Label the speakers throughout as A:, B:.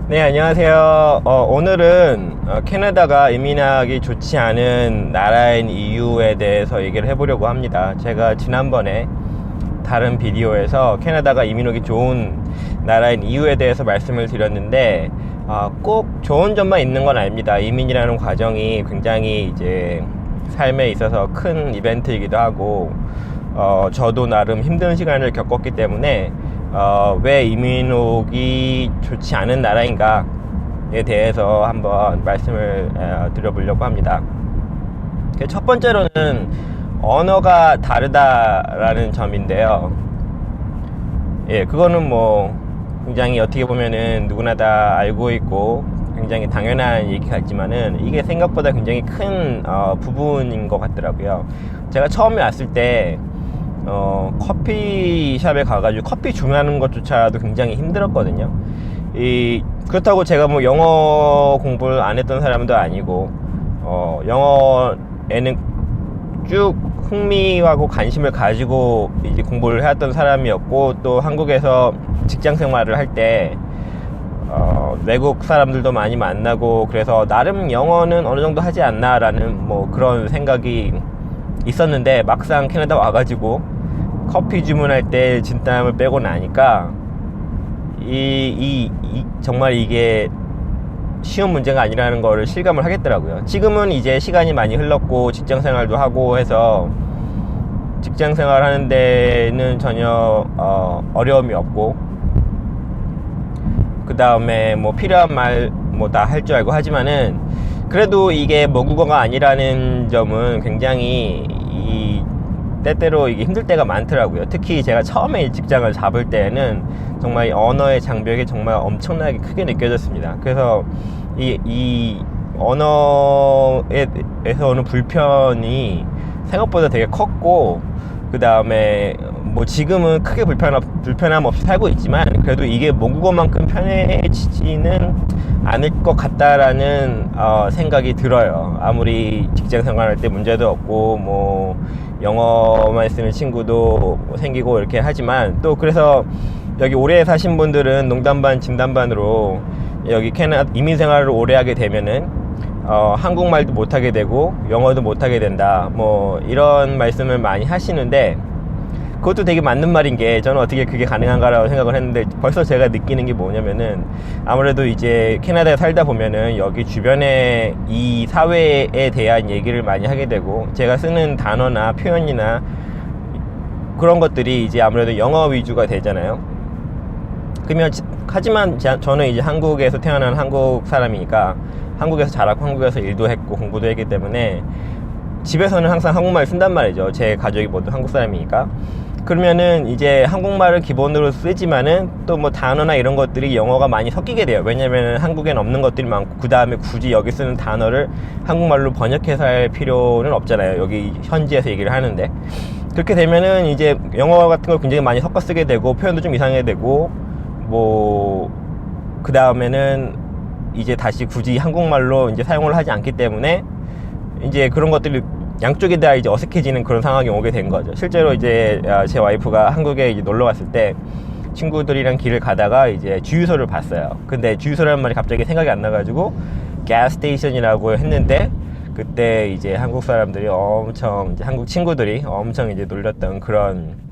A: 네, 안녕하세요. 오늘은 캐나다가 이민하기 좋지 않은 나라인 이유에 대해서 얘기를 해보려고 합니다. 제가 지난번에 다른 비디오에서 캐나다가 이민 오기 좋은 나라인 이유에 대해서 말씀을 드렸는데, 꼭 좋은 점만 있는 건 아닙니다. 이민이라는 과정이 굉장히 이제 삶에 있어서 큰 이벤트이기도 하고, 저도 나름 힘든 시간을 겪었기 때문에 왜 이민 오기 좋지 않은 나라인가에 대해서 한번 말씀을 드려보려고 합니다. 첫 번째로는 언어가 다르다라는 점인데요. 예, 그거는 뭐 굉장히 어떻게 보면은 누구나 다 알고 있고 굉장히 당연한 얘기 같지만은 이게 생각보다 굉장히 큰 부분인 것 같더라고요. 제가 처음에 왔을 때 커피숍에 가가지고 커피 주문하는 것조차도 굉장히 힘들었거든요. 그렇다고 제가 뭐 영어 공부를 안 했던 사람도 아니고, 영어에는 쭉 흥미하고 관심을 가지고 이제 공부를 해왔던 사람이었고, 또 한국에서 직장 생활을 할 때, 외국 사람들도 많이 만나고, 그래서 나름 영어는 어느 정도 하지 않나라는 뭐 그런 생각이 있었는데, 막상 캐나다 와가지고 커피 주문할 때 진땀을 빼고 나니까 정말 이게 쉬운 문제가 아니라는 거를 실감을 하겠더라고요. 지금은 이제 시간이 많이 흘렀고 직장 생활도 하고 해서 직장 생활 하는 데는 전혀 어려움이 없고, 그 다음에 뭐 필요한 말 뭐 다 할 줄 알고 하지만은, 그래도 이게 모국어가 아니라는 점은 굉장히 때때로 이게 힘들 때가 많더라고요. 특히 제가 처음에 직장을 잡을 때는 정말 언어의 장벽이 정말 엄청나게 크게 느껴졌습니다. 그래서 이 언어에서 오는 불편이 생각보다 되게 컸고, 그 다음에 뭐 지금은 크게 불편함 없이 살고 있지만, 그래도 이게 모국어만큼 편해지지는 않을 것 같다라는 생각이 들어요. 아무리 직장 생활할 때 문제도 없고 뭐 영어만 쓰는 친구도 생기고 이렇게 하지만, 또 그래서 여기 오래 사신 분들은 농담 반 진담 반으로 여기 캐나다 이민 생활을 오래 하게 되면은 한국말도 못하게 되고 영어도 못하게 된다, 뭐 이런 말씀을 많이 하시는데, 그것도 되게 맞는 말인 게, 저는 어떻게 그게 가능한가라고 생각을 했는데, 벌써 제가 느끼는 게 뭐냐면은, 아무래도 이제 캐나다에 살다 보면은 여기 주변에 이 사회에 대한 얘기를 많이 하게 되고, 제가 쓰는 단어나 표현이나 그런 것들이 이제 아무래도 영어 위주가 되잖아요. 그러면 하지만 저는 이제 한국에서 태어난 한국 사람이니까, 한국에서 자라고 한국에서 일도 했고 공부도 했기 때문에 집에서는 항상 한국말 쓴단 말이죠. 제 가족이 모두 한국 사람이니까. 그러면은 이제 한국말을 기본으로 쓰지만은 또 뭐 단어나 이런 것들이 영어가 많이 섞이게 돼요. 왜냐면은 한국엔 없는 것들이 많고, 그 다음에 굳이 여기 쓰는 단어를 한국말로 번역해서 할 필요는 없잖아요. 여기 현지에서 얘기를 하는데. 그렇게 되면은 이제 영어 같은 걸 굉장히 많이 섞어 쓰게 되고, 표현도 좀 이상하게 되고, 뭐 그 다음에는 이제 다시 굳이 한국말로 이제 사용을 하지 않기 때문에 이제 그런 것들이 양쪽이 다 이제 어색해지는 그런 상황이 오게 된 거죠. 실제로 이제 제 와이프가 한국에 이제 놀러 갔을 때 친구들이랑 길을 가다가 이제 주유소를 봤어요. 근데 주유소라는 말이 갑자기 생각이 안 나가지고 가스 스테이션이라고 했는데, 그때 이제 한국 사람들이 엄청, 이제 한국 친구들이 엄청 이제 놀렸던 그런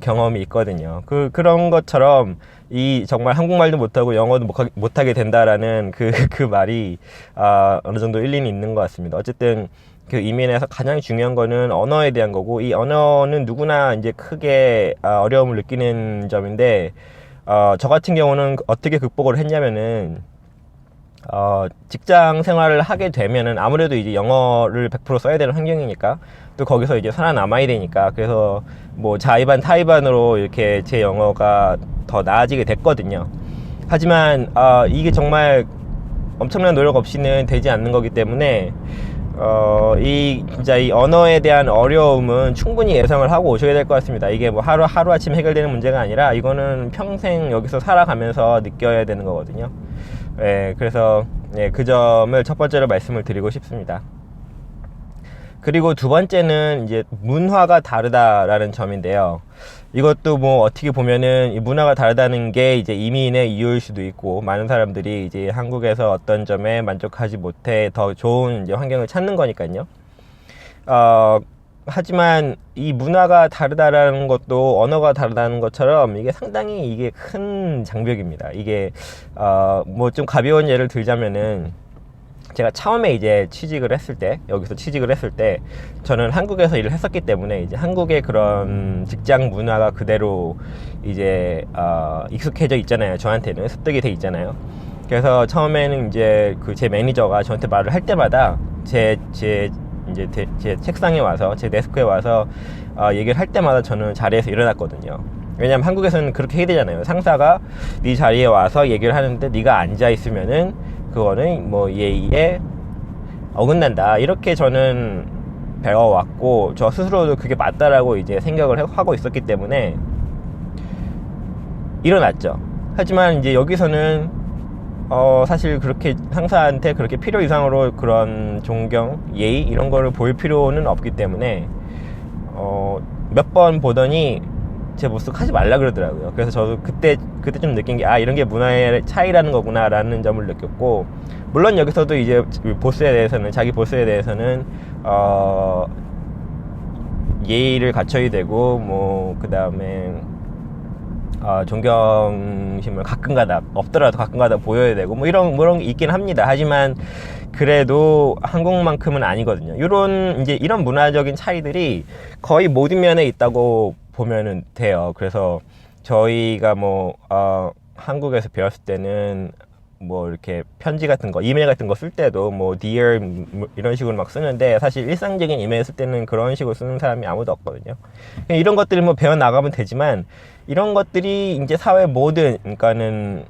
A: 경험이 있거든요. 그런 것처럼 정말 한국말도 못하고 영어도 못하게 된다라는 그 말이 어느 정도 일리는 있는 것 같습니다. 어쨌든 그 이민에서 가장 중요한 거는 언어에 대한 거고, 이 언어는 누구나 이제 크게 어려움을 느끼는 점인데, 저 같은 경우는 어떻게 극복을 했냐면은, 직장 생활을 하게 되면은 아무래도 이제 영어를 100% 써야 되는 환경이니까, 또 거기서 이제 살아남아야 되니까, 그래서 뭐 자의반 타의반으로 이렇게 제 영어가 더 나아지게 됐거든요. 하지만 이게 정말 엄청난 노력 없이는 되지 않는 거기 때문에, 진짜 이 언어에 대한 어려움은 충분히 예상을 하고 오셔야 될 것 같습니다. 이게 뭐 하루아침 해결되는 문제가 아니라, 이거는 평생 여기서 살아가면서 느껴야 되는 거거든요. 예, 그래서 그 점을 첫 번째로 말씀을 드리고 싶습니다. 그리고 두 번째는 이제 문화가 다르다라는 점인데요. 이것도 뭐 어떻게 보면은 이 문화가 다르다는 게 이제 이민의 이유일 수도 있고, 많은 사람들이 이제 한국에서 어떤 점에 만족하지 못해 더 좋은 이제 환경을 찾는 거니까요. 하지만 이 문화가 다르다라는 것도 언어가 다르다는 것처럼 이게 상당히 이게 큰 장벽입니다. 이게 뭐 좀 가벼운 예를 들자면은, 제가 처음에 이제 여기서 취직을 했을 때, 저는 한국에서 일을 했었기 때문에 이제 한국의 그런 직장 문화가 그대로 이제 익숙해져 있잖아요. 저한테는 습득이 돼 있잖아요. 그래서 처음에는 이제 제 매니저가 저한테 말을 할 때마다 제 책상에 와서, 제 데스크에 와서 얘기를 할 때마다 저는 자리에서 일어났거든요. 왜냐면 한국에서는 그렇게 해야 되잖아요. 상사가 네 자리에 와서 얘기를 하는데 네가 앉아 있으면은 그거는 뭐 예의에 어긋난다, 이렇게 저는 배워왔고, 저 스스로도 그게 맞다라고 이제 생각을 하고 있었기 때문에 일어났죠. 하지만 이제 여기서는 사실 그렇게 상사한테 그렇게 필요 이상으로 그런 존경, 예의 이런 거를 보일 필요는 없기 때문에 몇 번 보더니 제 모습 하지 말라 그러더라고요. 그래서 저도 그때 좀 느낀 게, 이런 게 문화의 차이라는 거구나 라는 점을 느꼈고, 물론 여기서도 이제 자기 보스에 대해서는 예의를 갖춰야 되고, 뭐 그 다음에 존경심을 없더라도 가끔가다 보여야 되고, 뭐 이런 게 있긴 합니다. 하지만 그래도 한국만큼은 아니거든요. 이런 문화적인 차이들이 거의 모든 면에 있다고 보면은 돼요. 그래서 저희가 한국에서 배웠을 때는 뭐 이렇게 편지 같은 거, 이메일 같은 거 쓸 때도 뭐 dear 이런 식으로 막 쓰는데, 사실 일상적인 이메일 쓸 때는 그런 식으로 쓰는 사람이 아무도 없거든요. 이런 것들을 뭐 배워 나가면 되지만, 이런 것들이 이제 사회 그러니까는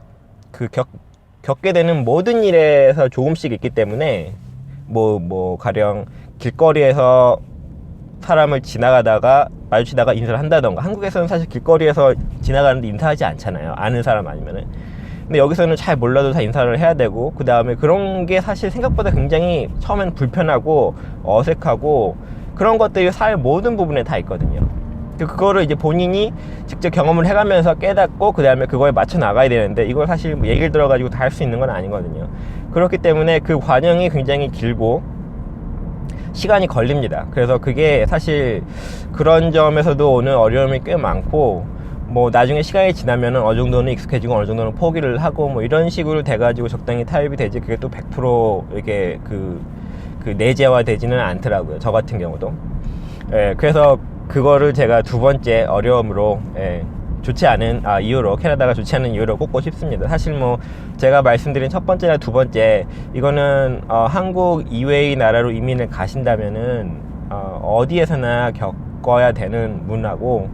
A: 겪게 되는 모든 일에서 조금씩 있기 때문에, 가령 길거리에서 사람을 마주치다가 인사를 한다던가, 한국에서는 사실 길거리에서 지나가는데 인사하지 않잖아요. 아는 사람 아니면은. 근데 여기서는 잘 몰라도 다 인사를 해야 되고, 그 다음에 그런 게 사실 생각보다 굉장히 처음에는 불편하고 어색하고, 그런 것들이 사회 모든 부분에 다 있거든요. 그거를 이제 본인이 직접 경험을 해가면서 깨닫고, 그 다음에 그거에 맞춰 나가야 되는데, 이걸 사실 뭐 얘기를 들어가지고 다 할 수 있는 건 아니거든요. 그렇기 때문에 그 과정이 굉장히 길고 시간이 걸립니다. 그래서 그게 사실 그런 점에서도 오는 어려움이 꽤 많고, 뭐 나중에 시간이 지나면은 어느 정도는 익숙해지고 어느 정도는 포기를 하고 뭐 이런 식으로 돼가지고 적당히 타협이 되지, 그게 또 100% 이렇게 그 내재화 되지는 않더라고요. 저 같은 경우도. 그래서 그거를 제가 두 번째 어려움으로, 좋지 않은 이유로, 캐나다가 좋지 않은 이유로 꼽고 싶습니다. 사실 뭐 제가 말씀드린 첫 번째나 두 번째, 이거는 한국 이외의 나라로 이민을 가신다면은 어디에서나 겪어야 되는 문제고,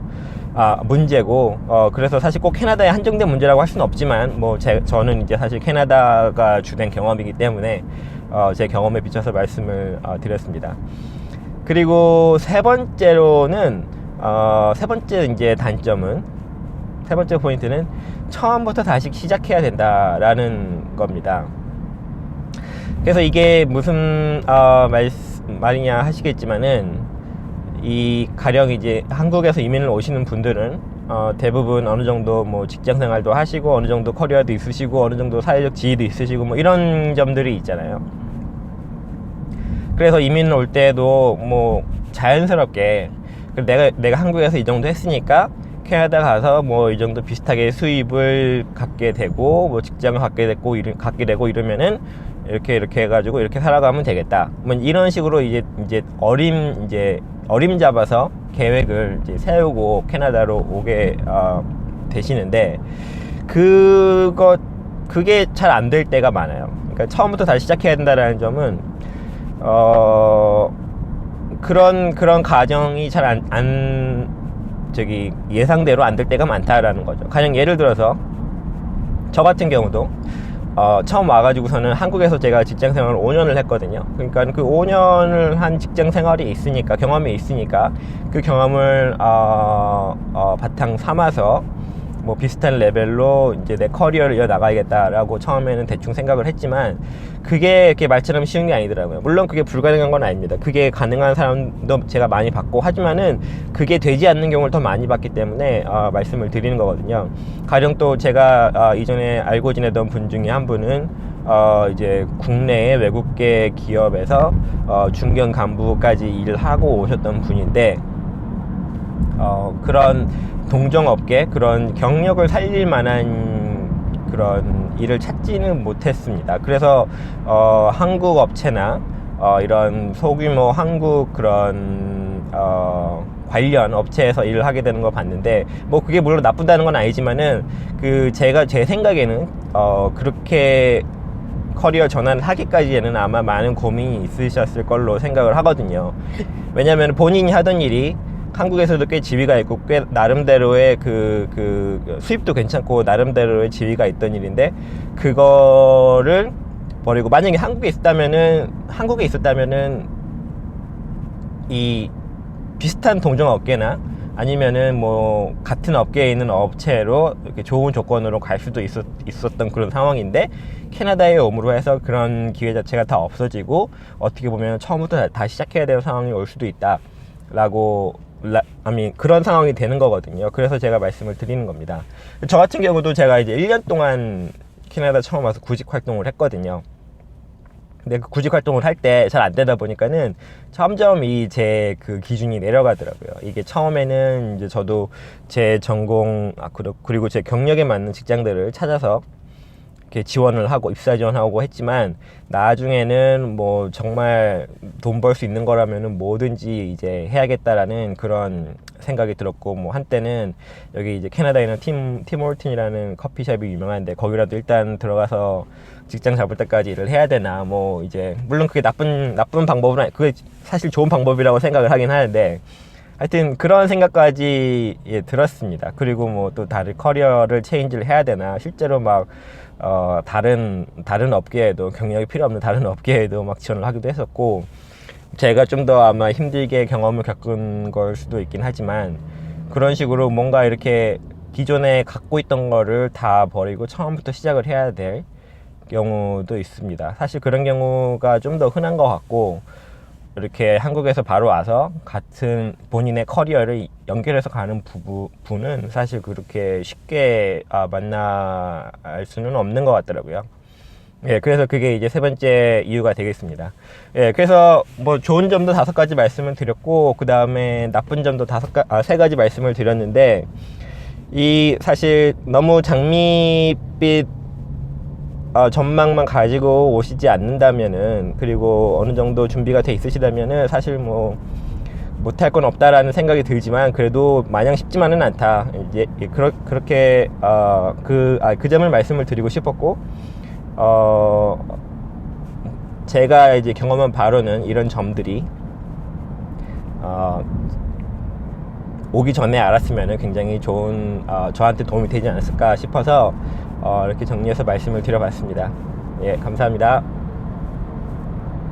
A: 그래서 사실 꼭 캐나다에 한정된 문제라고 할 수는 없지만, 저는 이제 사실 캐나다가 주된 경험이기 때문에 제 경험에 비춰서 말씀을 드렸습니다. 그리고 세 번째 이제 세 번째 포인트는 처음부터 다시 시작해야 된다라는 겁니다. 그래서 이게 무슨 말이냐 하시겠지만은, 가령 이제 한국에서 이민을 오시는 분들은 대부분 어느 정도 뭐 직장 생활도 하시고, 어느 정도 커리어도 있으시고, 어느 정도 사회적 지위도 있으시고, 뭐 이런 점들이 있잖아요. 그래서 이민을 올 때도 뭐 자연스럽게, 내가 한국에서 이 정도 했으니까 캐나다 가서 뭐 이 정도 비슷하게 수입을 갖게 되고, 뭐 직장을 갖게 되고 이러면은 이렇게 해가지고 이렇게 살아가면 되겠다, 뭐 이런 식으로 이제 어림잡아서 계획을 이제 세우고 캐나다로 오게 되시는데, 그게 잘 안 될 때가 많아요. 그러니까 처음부터 다시 시작해야 된다라는 점은 그런 가정이 잘 예상대로 안 될 때가 많다라는 거죠. 가령 예를 들어서 저 같은 경우도 처음 와가지고서는 한국에서 제가 직장 생활을 5년을 했거든요. 그러니까 그 5년을 한 직장 생활이 있으니까, 경험이 있으니까, 그 경험을 바탕 삼아서 뭐 비슷한 레벨로 이제 내 커리어를 이어나가야겠다라고 처음에는 대충 생각을 했지만 그게 이렇게 말처럼 쉬운 게 아니더라고요. 물론 그게 불가능한 건 아닙니다. 그게 가능한 사람도 제가 많이 봤고, 하지만은 그게 되지 않는 경우를 더 많이 봤기 때문에 말씀을 드리는 거거든요. 가령 또 제가 이전에 알고 지내던 분 중에 한 분은 이제 국내의 외국계 기업에서 중견 간부까지 일을 하고 오셨던 분인데, 그런 동종업계, 그런 경력을 살릴 만한 그런 일을 찾지는 못했습니다. 그래서 한국 업체나 이런 소규모 한국 그런 관련 업체에서 일을 하게 되는 거 봤는데, 뭐 그게 물론 나쁘다는 건 아니지만은 제 생각에는 그렇게 커리어 전환을 하기까지에는 아마 많은 고민이 있으셨을 걸로 생각을 하거든요. 왜냐하면 본인이 하던 일이 한국에서도 꽤 지위가 있고, 꽤 나름대로의 수입도 괜찮고 나름대로의 지위가 있던 일인데, 그거를 버리고 만약에 한국에 있었다면은 이 비슷한 동종 업계나 아니면은 뭐 같은 업계에 있는 업체로 이렇게 좋은 조건으로 갈 수도 있었던 그런 상황인데, 캐나다에 옴으로 해서 그런 기회 자체가 다 없어지고 어떻게 보면 처음부터 다시 시작해야 되는 상황이 올 수도 있다라고 그런 상황이 되는 거거든요. 그래서 제가 말씀을 드리는 겁니다. 저 같은 경우도 제가 이제 1년 동안 캐나다 처음 와서 구직 활동을 했거든요. 근데 그 구직 활동을 할 때 잘 안 되다 보니까는 점점 제 기준이 내려가더라고요. 이게 처음에는 이제 저도 제 전공 그리고 제 경력에 맞는 직장들을 찾아서 이렇게 지원을 하고 입사 지원하고 했지만, 나중에는 뭐 정말 돈 벌 수 있는 거라면은 뭐든지 이제 해야겠다라는 그런 생각이 들었고, 뭐 한때는 여기 이제 캐나다에 있는 팀 홀튼이라는 커피숍이 유명한데 거기라도 일단 들어가서 직장 잡을 때까지 일을 해야 되나, 뭐 이제 물론 그게 나쁜 방법은 아니, 그게 사실 좋은 방법이라고 생각을 하긴 하는데, 하여튼 그런 생각까지 들었습니다. 그리고 뭐 또 다른 커리어를 체인지를 해야 되나, 실제로 막 다른 업계에도, 경력이 필요 없는 다른 업계에도 막 지원을 하기도 했었고, 제가 좀 더 아마 힘들게 경험을 겪은 걸 수도 있긴 하지만, 그런 식으로 뭔가 이렇게 기존에 갖고 있던 거를 다 버리고 처음부터 시작을 해야 될 경우도 있습니다. 사실 그런 경우가 좀 더 흔한 것 같고, 이렇게 한국에서 바로 와서 같은 본인의 커리어를 연결해서 가는 부분은 사실 그렇게 쉽게 만날 수는 없는 것 같더라고요. 예, 그래서 그게 이제 세 번째 이유가 되겠습니다. 예, 그래서 뭐 좋은 점도 5가지 말씀을 드렸고, 그 다음에 나쁜 점도 3가지 말씀을 드렸는데, 사실 너무 장밋빛 전망만 가지고 오시지 않는다면은, 그리고 어느 정도 준비가 돼 있으시다면은 사실 뭐 못할 건 없다라는 생각이 들지만, 그래도 마냥 쉽지만은 않다. 이제 그렇게 그 점을 말씀을 드리고 싶었고, 제가 이제 경험한 바로는 이런 점들이 오기 전에 알았으면은 굉장히 좋은 저한테 도움이 되지 않았을까 싶어서 이렇게 정리해서 말씀을 드려봤습니다. 예, 감사합니다.